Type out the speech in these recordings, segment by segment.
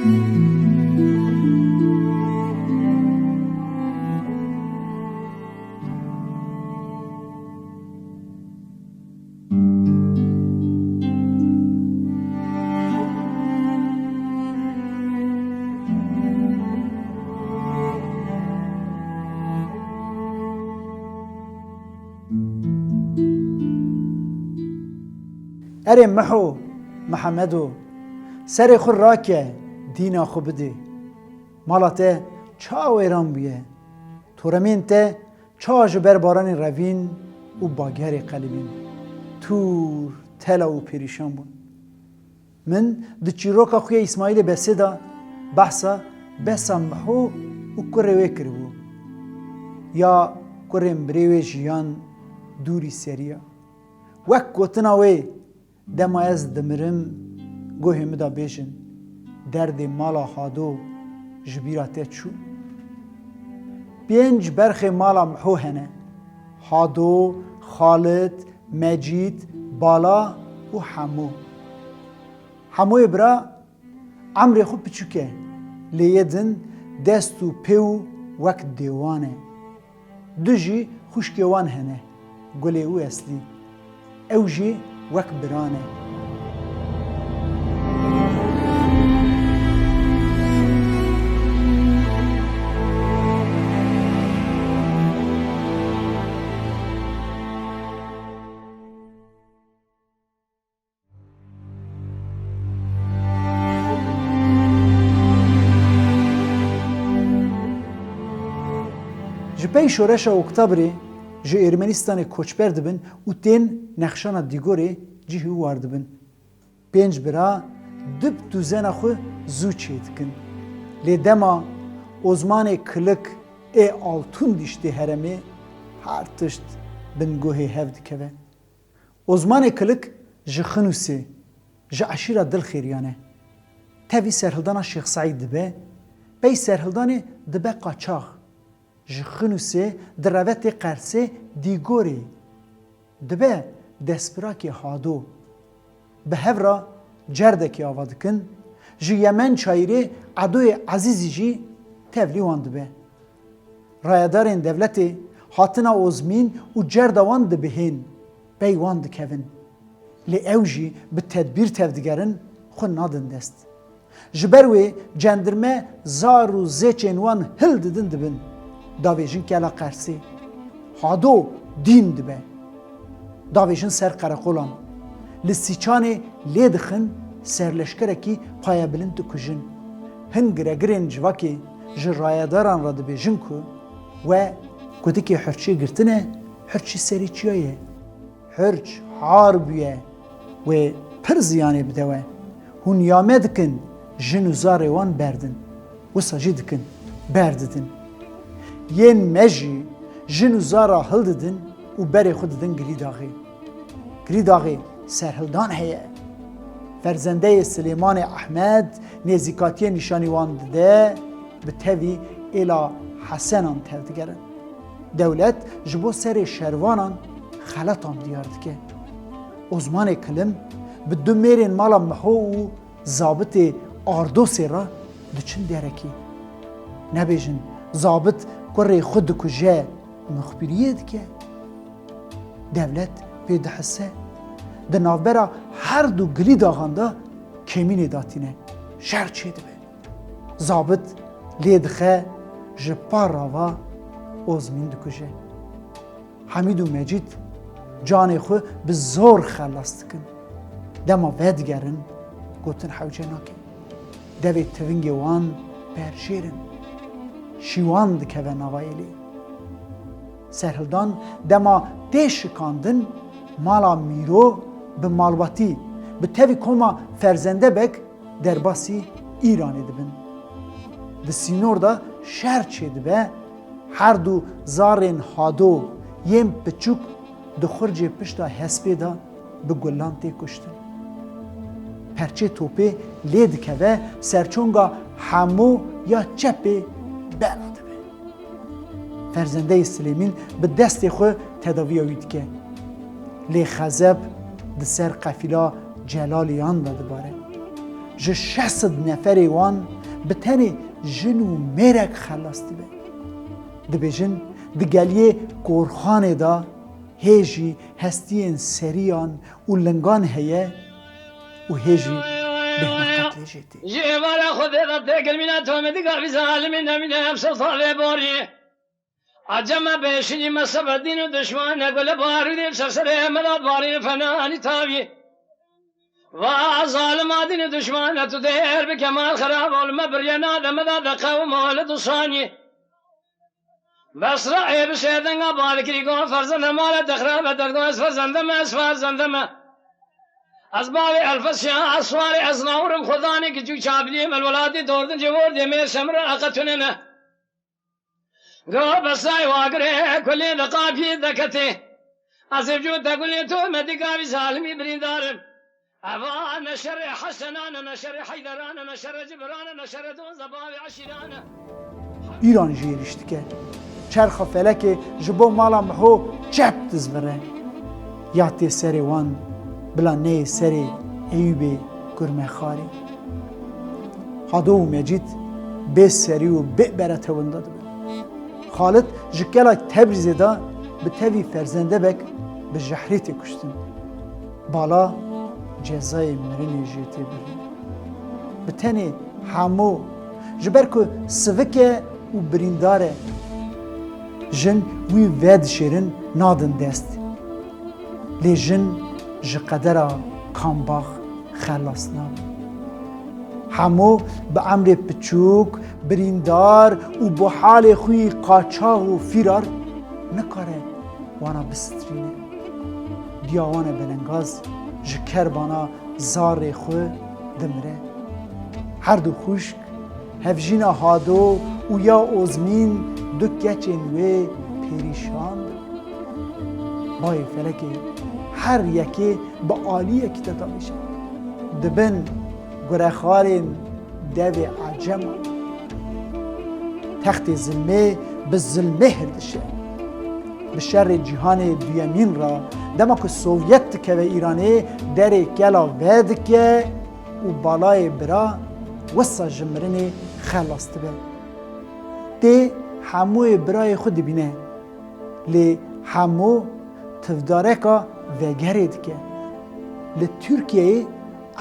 اره محو محمدو سر خود را که دینا خو بده مالاته چا ویران بیه تورمین ته چا جبر باران روین و باگر قلبین تور تلا و پریشان بون من د چیروکا خوی اسماعیل بسیدا بحثا بسا محو و کره وکر بو یا کره مبریوی جیان دوری سریا وک گوتنا وی دما از دمرم گوهی دا بیشن درد مالا خادو جبیراته چو پنج برخ مالا محو هنه خادو، خالد، مجید، بالا و همو برا عمر خوب بچوکه لیدن دست و پیو وقت دیوانه دوجی خوشگوان هنه گله او اصلی اوجی وقت برانه جبهی شورش اکتبری جه ارمنستان کوچبر دبن و تین نقشان دیگوری جهی وارد بن. پنج برا دب دوزن خو زو چید کن. لیدما ازمان کلک altun dişti heremi her tişt bin gohi hevd keve. Ozman klik ji xnusi ji aşira dil xiriyane. Tevi serhildana Şeyh Said dibe, bey serhildani dibe qaçaq. Ji xnusi diraveti qersi digori. Dibe desperaki hado. Bi hevra cerdeki avadikin, ji Yemen çayri adoy azizi ji tevli wan dibe. Rayadarên devletê hatina ozmîn û cerda wan dibihên bey wan dikevin. Lê ew jî bi tedbîr tevdigerin xwe nadin dest. Ji ber wê cendirme zar û zêçên wan hil didin dibin. Davêjin kela Qersê. Hado dîn dibe. Davêjin ser qereqolan. Li Sîçanê lê dixin serleşkerekî payebilind dikujin. Hin giregirên civakê ji rayadaran re dibêjin ku ve gotikê hirçê girtine hirçî serî çiya ye. Hirç har bûye wê pir ziyanê bide we. Hûn yame dikin jin û zarê wan berdin. Wisa jî dikin berdidin. Yên me jî jin û zara hil didin û berê xwe didin Girîdaxê. Girîdaxê serhildan heye. Ferzendeyê Silêmanê Ehmed nêzîkatiyê nîşanî wan dide bi tevî êla Hesenan tevdigerin. Devlet ji bo serê şervanan xelatan diyar dike. Ozmanê kilim bi du mêrên mala miho û zabitê Ardosê re diçin derekî. Nebêjin zabit kurê xwe dikuje mixbiriyê dike. Devlet pê dihise di navbera her du Girîdaxan da kemînê datîne. Şer çê dibe. Zabit lê dixe ji parava ozmîn dikuje. Hamîd û Mecîd canê xwe bi zor xelas dikin. Dema vedigerin gotin hewce nake. Devê tivingê wan berjêrin. Şîwan dikeve navayê lê. Serhildan dema tê şikandin mala mîro bi malbatî bi tevî koma ferzendebek derbasî İranê dibin. Di Sînor da şer çê dibe her du zarên hado yên piçûk di xurcê pişta hespê da bi gulan tê kuştin. Perçê topê lê dikeve serçonga hemû ya çepê bela dibe. Ferzendeyê Silêmîn bi destê xwe tedaviya wî dike. Lê xezeb di ser qefîla Celaliyan da dibare. ji 600 neferê wan bi tenê jin û mêrek xelas dibe. Dibêjin di geliyê korxanê da hê jî hestiyên seriyan û lingan heye û hê jî bêhna qetlê jê tê. Ji êvara Xwedê re têkilmîna Tomî gavî zalimên nemîne em sultanê borî. Aceme beşinci mesebedin û düşman ne gole barûdê serserê emelat barî fenanî tavî. Va zalim adîn düşman ne tu değer bi kemal xerab olma bir yana demeda de kavm ol du sanî. Besra ev şeyden balikri gon farzan mala dekhra ve degdo farzandem es farzandem. Az bavi elfas şah aswari aznavrum khudani ki ju çabiliyim el veladi dordun cevor demir semra aqatunene. Go besay wagre kulli laqafi dakati. Az vücut kulli tu medikavi zalimi brindarım. Ava neşer hasenan neşer haydaran neşer cibran neşer dun zabavi aşiran. İran jî êriştike. Çerxa felekê ji bo mala miho çep dizvire. Ya tê serê wan bila neyê serê Eyûbê Gurmexarî. Hado û Mecîd bê serî û bê beretewinda dibin. Xalit ji kela Tebrizê da bi tevî ferzendebek bi jehrê tê kuştin. Bala cezayê mirinê jê tê birin. Bi tenê hemû ji ber ku sivik e û birîndar e jin wî vedişêrin nadin dest. Lê jin ji qedera kambax xelas nabin. Hemû bi emrê piçûk, birîndar û bi halê xwî qaçax û fîrar nikare wana bistrîne. Diya wan e belengaz ji kerbana zarê xwe dimire. Her du xuşk hevjîna hado û ya ozmîn du keçên wê perîşan. Bayê felekê her yekê bi aliyekî te davêje. Dibin gurexarên devê ecema. Textê zilmê bi zilmê hirdişe. Bi şerê cîhanê duyemîn ra dema ku Sovyet dikeve Îranê derê gela vê dike û balayê bira wisa ji mirinê xelas dibe. Tê hemûyê birayê xwe dibîne. Lê hemû tivdareka vegerê dike. Li Tirkiyeyê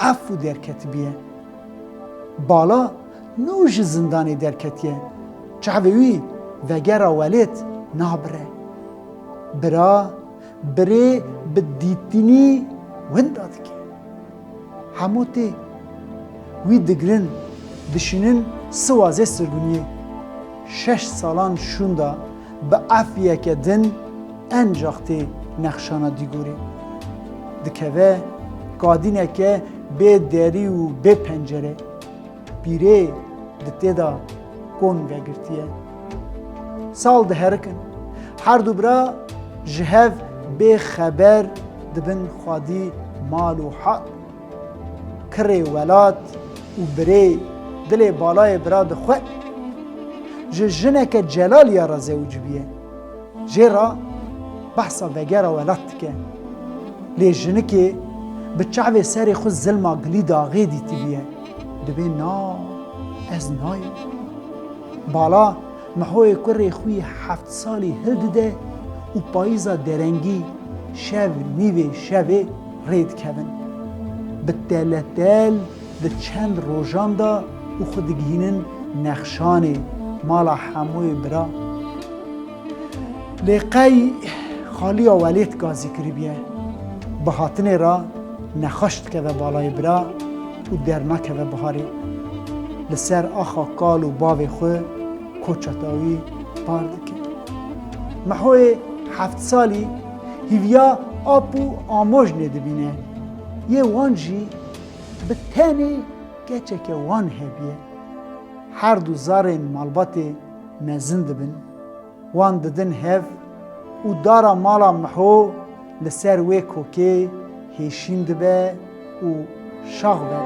ev û derketibiye. Bala nû ji zindanê derketiye. Çavê wî vegera welêt nabire. Bira birê bi dîtinî winda dike. Hemû tê wî digirin dişinin siwazê sirguniyê. 6 salan şunda bi efyeke din encaq tê nexşana dîgorê. Dikeve kadîneke bê derî û bê pencere. Pîrê di tê da kon vegirtiye. Sal diherikin. Her du bira ji hev bê xeber dibin xwedî mal û hat. Kirê welat û birê dilê balayê bira dixwe. Ji jineke celaliya ra zewcibiye. Jê ra behsa vegera welat dike. Lê jinikê bi çavê serê xwe zilma gilî daxê dîtibiye. Dibe na ez nayim. Bala mihoyê kurê xwî 7 salî hil dide û payîza derengî şev nîvê şevê rê dikevin. Bi teletel di çend rojan da û xwe digihînin nexşanê mala hemûyê bira. Lê qey xaliya welêt gazî kiribiye. Bi hatinê ra nexweş dikeve balayê bira û dernakeve biharê. Li ser axa kal û bavê xwe koçeta wî bar dike. Mihoyê 7 salî hîviya ap û amojnê dibîne. Yê wan jî bi tenê keçeke wan hebiye. Her du zarên malbatê mezin dibin. Wan didin hev û dara mala miho li ser wê kokê hêşîn dibe û şax be.